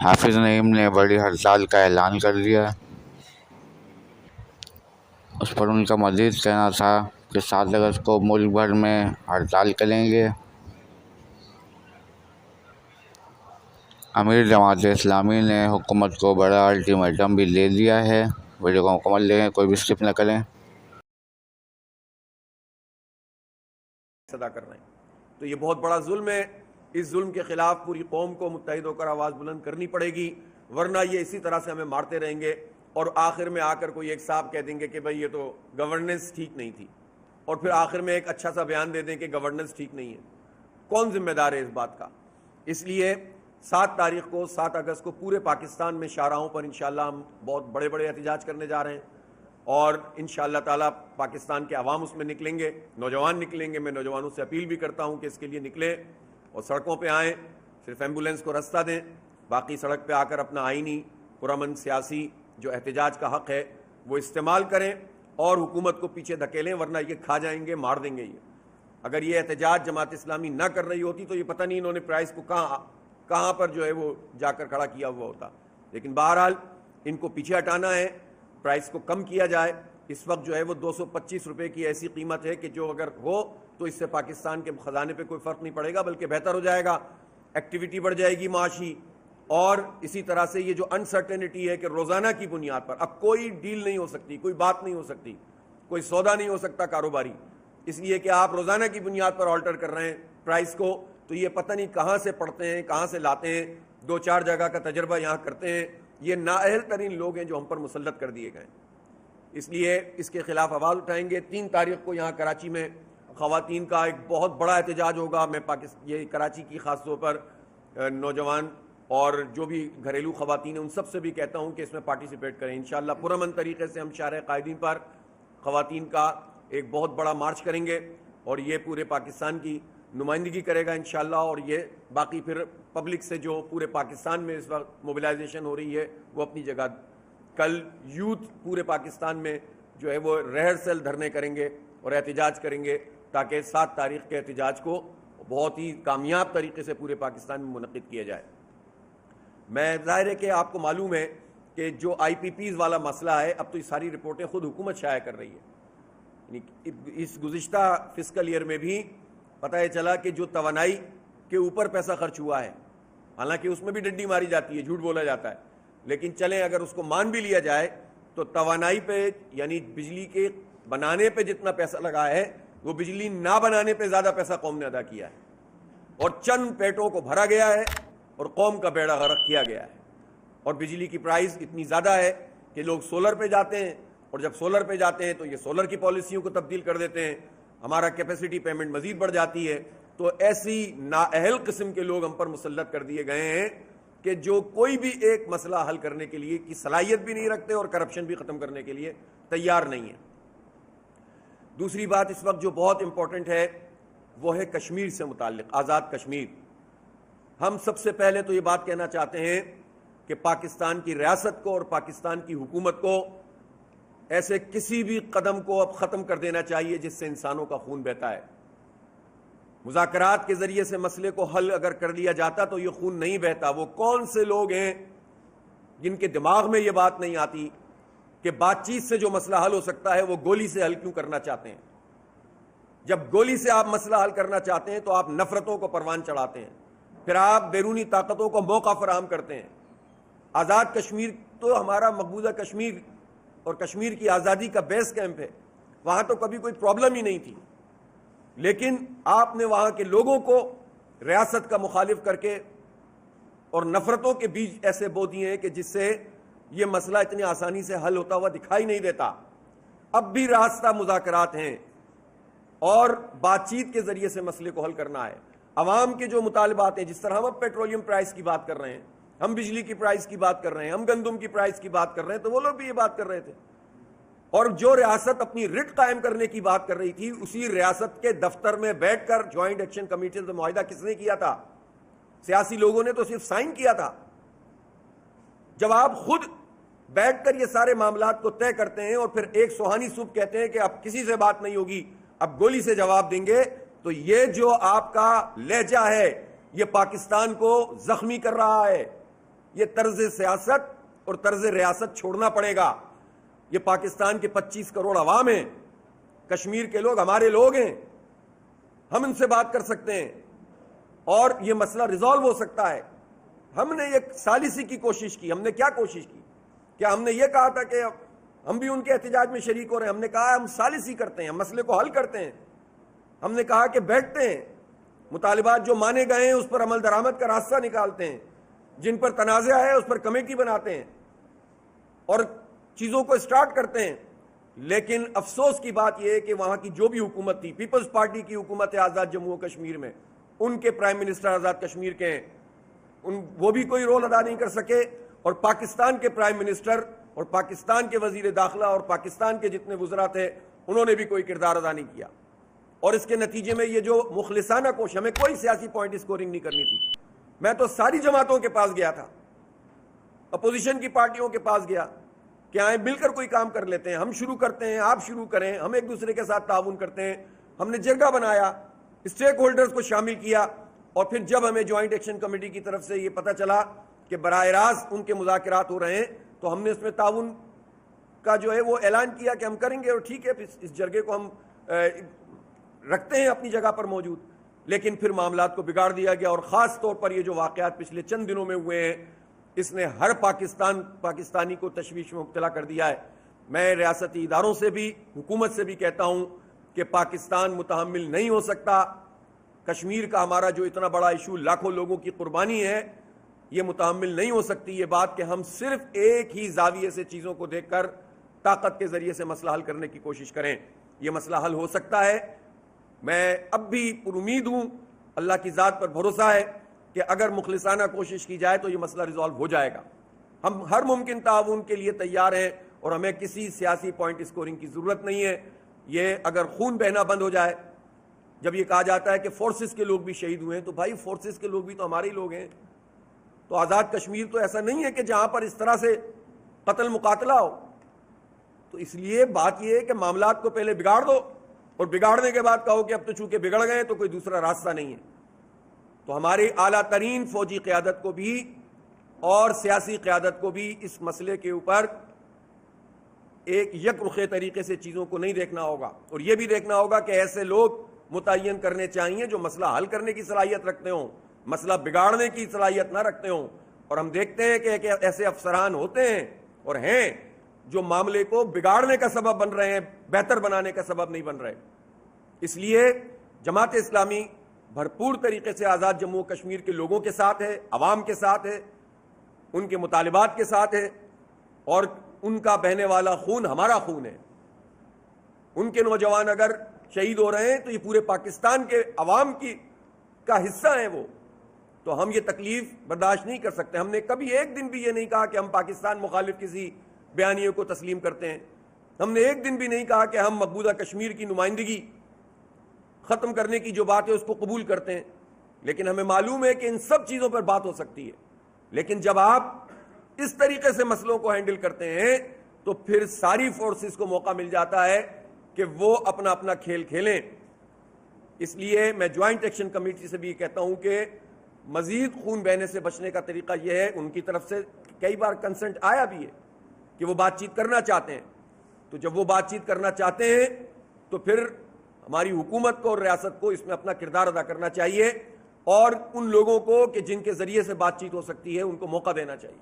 حافظ نعیم نے بڑی ہڑتال کا اعلان کر دیا۔ اس پر ان کا مزید کہنا تھا کہ 7 اگست کو ملک بھر میں ہڑتال کریں گے۔ امیر جماعت اسلامی نے حکومت کو بڑا الٹیمیٹم بھی دے دیا ہے۔ ویڈیو کو مکمل دیکھیں، کوئی بھی اسکپ نہ کریں۔ ادا کر رہے ہیں تو یہ بہت بڑا ظلم ہے۔ اس ظلم کے خلاف پوری قوم کو متحد ہو کر آواز بلند کرنی پڑے گی، ورنہ یہ اسی طرح سے ہمیں مارتے رہیں گے اور آخر میں آ کر کوئی ایک صاحب کہہ دیں گے کہ بھئی یہ تو گورننس ٹھیک نہیں تھی، اور پھر آخر میں ایک اچھا سا بیان دے دیں کہ گورننس ٹھیک نہیں ہے۔ کون ذمہ دار ہے اس بات کا؟ اس لیے 7 اگست کو پورے پاکستان میں شاہراہوں پر انشاءاللہ ہم بہت بڑے بڑے احتجاج کرنے جا رہے ہیں، اور انشاءاللہ تعالی پاکستان کے عوام اس میں نکلیں گے، نوجوان نکلیں گے۔ میں نوجوانوں سے اپیل بھی کرتا ہوں کہ اس کے لیے نکلیں اور سڑکوں پہ آئیں، صرف ایمبولینس کو رستہ دیں، باقی سڑک پہ آ کر اپنا آئینی پرامن سیاسی جو احتجاج کا حق ہے وہ استعمال کریں اور حکومت کو پیچھے دھکیلیں، ورنہ یہ کھا جائیں گے، مار دیں گے۔ یہ اگر یہ احتجاج جماعت اسلامی نہ کر رہی ہوتی تو یہ پتہ نہیں انہوں نے پرائز کو کہاں پر جو ہے وہ جا کر کھڑا کیا ہوا ہوتا۔ لیکن بہرحال ان کو پیچھے ہٹانا ہے، پرائز کو کم کیا جائے۔ اس وقت جو ہے وہ 225 روپے کی ایسی قیمت ہے کہ جو اگر ہو تو اس سے پاکستان کے خزانے پہ کوئی فرق نہیں پڑے گا، بلکہ بہتر ہو جائے گا، ایکٹیویٹی بڑھ جائے گی معاشی، اور اسی طرح سے یہ جو انسرٹینٹی ہے کہ روزانہ کی بنیاد پر اب کوئی ڈیل نہیں ہو سکتی، کوئی بات نہیں ہو سکتی، کوئی سودا نہیں ہو سکتا کاروباری، اس لیے کہ آپ روزانہ کی بنیاد پر آلٹر کر رہے ہیں پرائز کو، تو یہ پتہ نہیں کہاں سے پڑھتے ہیں، کہاں سے لاتے ہیں، 2-4 جگہ کا تجربہ یہاں کرتے ہیں۔ یہ نااہل ترین لوگ ہیں جو ہم پر مسلط کر دیے گئے، اس لیے اس کے خلاف آواز اٹھائیں گے۔ 3 تاریخ کو یہاں کراچی میں خواتین کا ایک بہت بڑا احتجاج ہوگا۔ میں یہ کراچی کی خاص طور پر نوجوان اور جو بھی گھریلو خواتین ہیں ان سب سے بھی کہتا ہوں کہ اس میں پارٹیسپیٹ کریں۔ انشاءاللہ پرامن طریقے سے ہم شارع قائدین پر خواتین کا ایک بہت بڑا مارچ کریں گے، اور یہ پورے پاکستان کی نمائندگی کرے گا انشاءاللہ، اور یہ باقی پھر پبلک سے جو پورے پاکستان میں اس وقت موبلائزیشن ہو رہی ہے وہ اپنی جگہ۔ کل یوتھ پورے پاکستان میں جو ہے وہ ریہرسل دھرنے کریں گے اور احتجاج کریں گے، تاکہ 7 تاریخ کے احتجاج کو بہت ہی کامیاب طریقے سے پورے پاکستان میں منعقد کیا جائے۔ میں ظاہر ہے کہ آپ کو معلوم ہے کہ جو آئی پی پیز والا مسئلہ ہے، اب تو یہ ساری رپورٹیں خود حکومت شائع کر رہی ہے۔ اس گزشتہ فسکل ایئر میں بھی پتہ یہ چلا کہ جو توانائی کے اوپر پیسہ خرچ ہوا ہے، حالانکہ اس میں بھی ڈنڈی ماری جاتی ہے، جھوٹ بولا جاتا ہے، لیکن چلیں اگر اس کو مان بھی لیا جائے تو توانائی پہ یعنی بجلی کے بنانے پہ جتنا پیسہ لگا ہے وہ بجلی نہ بنانے پہ زیادہ پیسہ قوم نے ادا کیا ہے، اور چند پیٹوں کو بھرا گیا ہے اور قوم کا بیڑا غرق کیا گیا ہے۔ اور بجلی کی پرائز اتنی زیادہ ہے کہ لوگ سولر پہ جاتے ہیں، اور جب سولر پہ جاتے ہیں تو یہ سولر کی پالیسیوں کو تبدیل کر دیتے ہیں، ہمارا کیپیسٹی پیمنٹ مزید بڑھ جاتی ہے۔ تو ایسی نااہل قسم کے لوگ ہم پر مسلط کر دیے گئے ہیں کہ جو کوئی بھی ایک مسئلہ حل کرنے کے لیے کی صلاحیت بھی نہیں رکھتے اور کرپشن بھی ختم کرنے کے لیے تیار نہیں ہے۔ دوسری بات اس وقت جو بہت امپورٹنٹ ہے وہ ہے کشمیر سے متعلق، آزاد کشمیر۔ ہم سب سے پہلے تو یہ بات کہنا چاہتے ہیں کہ پاکستان کی ریاست کو اور پاکستان کی حکومت کو ایسے کسی بھی قدم کو اب ختم کر دینا چاہیے جس سے انسانوں کا خون بہتا ہے۔ مذاکرات کے ذریعے سے مسئلے کو حل اگر کر لیا جاتا تو یہ خون نہیں بہتا۔ وہ کون سے لوگ ہیں جن کے دماغ میں یہ بات نہیں آتی کہ بات چیت سے جو مسئلہ حل ہو سکتا ہے وہ گولی سے حل کیوں کرنا چاہتے ہیں؟ جب گولی سے آپ مسئلہ حل کرنا چاہتے ہیں تو آپ نفرتوں کو پروان چڑھاتے ہیں، پھر آپ بیرونی طاقتوں کو موقع فراہم کرتے ہیں۔ آزاد کشمیر تو ہمارا مقبوضہ کشمیر اور کشمیر کی آزادی کا بیس کیمپ ہے، وہاں تو کبھی کوئی پرابلم ہی نہیں تھی، لیکن آپ نے وہاں کے لوگوں کو ریاست کا مخالف کر کے اور نفرتوں کے بیچ ایسے بو دیے ہیں کہ جس سے یہ مسئلہ اتنی آسانی سے حل ہوتا ہوا دکھائی نہیں دیتا۔ اب بھی راستہ مذاکرات ہیں اور بات چیت کے ذریعے سے مسئلے کو حل کرنا ہے۔ عوام کے جو مطالبات ہیں، جس طرح ہم اب پیٹرولیم پرائز کی بات کر رہے ہیں، ہم بجلی کی پرائز کی بات کر رہے ہیں، ہم گندم کی پرائز کی بات کر رہے ہیں، تو وہ لوگ بھی یہ بات کر رہے تھے، اور جو ریاست اپنی رٹ قائم کرنے کی بات کر رہی تھی اسی ریاست کے دفتر میں بیٹھ کر جوائنٹ ایکشن کمیٹی سے معاہدہ کس نے کیا تھا؟ سیاسی لوگوں نے تو صرف سائن کیا تھا۔ جب آپ خود بیٹھ کر یہ سارے معاملات کو طے کرتے ہیں اور پھر ایک سوہانی صبح کہتے ہیں کہ اب کسی سے بات نہیں ہوگی، اب گولی سے جواب دیں گے، تو یہ جو آپ کا لہجہ ہے یہ پاکستان کو زخمی کر رہا ہے، یہ طرز سیاست اور طرز ریاست چھوڑنا پڑے گا۔ یہ پاکستان کے 25 کروڑ عوام ہیں، کشمیر کے لوگ ہمارے لوگ ہیں، ہم ان سے بات کر سکتے ہیں اور یہ مسئلہ ریزالو ہو سکتا ہے۔ ہم نے ایک ثالثی کی کوشش کی۔ ہم نے کیا کوشش کی؟ کیا ہم نے یہ کہا تھا کہ ہم بھی ان کے احتجاج میں شریک ہو رہے ہیں؟ ہم نے کہا ہم ثالثی کرتے ہیں، مسئلے کو حل کرتے ہیں۔ ہم نے کہا کہ بیٹھتے ہیں، مطالبات جو مانے گئے ہیں اس پر عمل درآمد کا راستہ نکالتے ہیں، جن پر تنازع ہے اس پر کمیٹی بناتے ہیں اور چیزوں کو اسٹارٹ کرتے ہیں۔ لیکن افسوس کی بات یہ ہے کہ وہاں کی جو بھی حکومت تھی، پیپلز پارٹی کی حکومت ہے آزاد جموں و کشمیر میں، ان کے پرائم منسٹر آزاد کشمیر کے ہیں، وہ بھی کوئی رول ادا نہیں کر سکے، اور پاکستان کے پرائم منسٹر اور پاکستان کے وزیر داخلہ اور پاکستان کے جتنے وزراء تھے انہوں نے بھی کوئی کردار ادا نہیں کیا۔ اور اس کے نتیجے میں یہ جو مخلصانہ کوشش، ہمیں کوئی سیاسی پوائنٹ اسکورنگ نہیں کرنی تھی۔ میں تو ساری جماعتوں کے پاس گیا تھا، اپوزیشن کی پارٹیوں کے پاس گیا کہ آئیں مل کر کوئی کام کر لیتے ہیں، ہم شروع کرتے ہیں، آپ شروع کریں، ہم ایک دوسرے کے ساتھ تعاون کرتے ہیں۔ ہم نے جرگہ بنایا، اسٹیک ہولڈرز کو شامل کیا، اور پھر جب ہمیں جوائنٹ ایکشن کمیٹی کی طرف سے یہ پتہ چلا کہ براہ راست ان کے مذاکرات ہو رہے ہیں، تو ہم نے اس میں تعاون کا جو ہے وہ اعلان کیا کہ ہم کریں گے، اور ٹھیک ہے اس جرگے کو ہم رکھتے ہیں اپنی جگہ پر موجود۔ لیکن پھر معاملات کو بگاڑ دیا گیا، اور خاص طور پر یہ جو واقعات پچھلے چند دنوں میں ہوئے ہیں اس نے ہر پاکستانی کو تشویش میں مبتلا کر دیا ہے۔ میں ریاستی اداروں سے بھی، حکومت سے بھی کہتا ہوں کہ پاکستان متحمل نہیں ہو سکتا، کشمیر کا ہمارا جو اتنا بڑا ایشو، لاکھوں لوگوں کی قربانی ہے، یہ متحمل نہیں ہو سکتی یہ بات کہ ہم صرف ایک ہی زاویے سے چیزوں کو دیکھ کر طاقت کے ذریعے سے مسئلہ حل کرنے کی کوشش کریں۔ یہ مسئلہ حل ہو سکتا ہے۔ میں اب بھی پر امید ہوں، اللہ کی ذات پر بھروسہ ہے کہ اگر مخلصانہ کوشش کی جائے تو یہ مسئلہ ریزالو ہو جائے گا۔ ہم ہر ممکن تعاون کے لیے تیار ہیں، اور ہمیں کسی سیاسی پوائنٹ اسکورنگ کی ضرورت نہیں ہے۔ یہ اگر خون بہنا بند ہو جائے، جب یہ کہا جاتا ہے کہ فورسز کے لوگ بھی شہید ہوئے ہیں، تو بھائی فورسز کے لوگ بھی تو ہمارے ہی لوگ ہیں۔ تو آزاد کشمیر تو ایسا نہیں ہے کہ جہاں پر اس طرح سے قتل مقاتلہ ہو۔ تو اس لیے بات یہ ہے کہ معاملات کو پہلے بگاڑ دو، اور بگاڑنے کے بعد کہو کہ اب تو چونکہ بگڑ گئے تو کوئی دوسرا راستہ نہیں ہے۔ تو ہماری اعلیٰ ترین فوجی قیادت کو بھی اور سیاسی قیادت کو بھی اس مسئلے کے اوپر ایک یک رخے طریقے سے چیزوں کو نہیں دیکھنا ہوگا، اور یہ بھی دیکھنا ہوگا کہ ایسے لوگ متعین کرنے چاہیے جو مسئلہ حل کرنے کی صلاحیت رکھتے ہوں، مسئلہ بگاڑنے کی صلاحیت نہ رکھتے ہوں۔ اور ہم دیکھتے ہیں کہ ایسے افسران ہوتے ہیں اور ہیں جو معاملے کو بگاڑنے کا سبب بن رہے ہیں، بہتر بنانے کا سبب نہیں بن رہے۔ اس لیے جماعت اسلامی بھرپور طریقے سے آزاد جموں و کشمیر کے لوگوں کے ساتھ ہے، عوام کے ساتھ ہے، ان کے مطالبات کے ساتھ ہے، اور ان کا بہنے والا خون ہمارا خون ہے۔ ان کے نوجوان اگر شہید ہو رہے ہیں تو یہ پورے پاکستان کے عوام کا حصہ ہیں وہ، تو ہم یہ تکلیف برداشت نہیں کر سکتے۔ ہم نے کبھی ایک دن بھی یہ نہیں کہا کہ ہم پاکستان مخالف کسی بیانیے کو تسلیم کرتے ہیں۔ ہم نے ایک دن بھی نہیں کہا کہ ہم مقبوضہ کشمیر کی نمائندگی ختم کرنے کی جو بات ہے اس کو قبول کرتے ہیں۔ لیکن ہمیں معلوم ہے کہ ان سب چیزوں پر بات ہو سکتی ہے، لیکن جب آپ اس طریقے سے مسئلوں کو ہینڈل کرتے ہیں تو پھر ساری فورسز کو موقع مل جاتا ہے کہ وہ اپنا اپنا کھیل کھیلیں۔ اس لیے میں جوائنٹ ایکشن کمیٹی سے بھی کہتا ہوں کہ مزید خون بہنے سے بچنے کا طریقہ یہ ہے، ان کی طرف سے کئی بار کنسنٹ آیا بھی ہے کہ وہ بات چیت کرنا چاہتے ہیں، تو جب وہ بات چیت کرنا چاہتے ہیں تو پھر ہماری حکومت کو اور ریاست کو اس میں اپنا کردار ادا کرنا چاہیے، اور ان لوگوں کو کہ جن کے ذریعے سے بات چیت ہو سکتی ہے ان کو موقع دینا چاہیے۔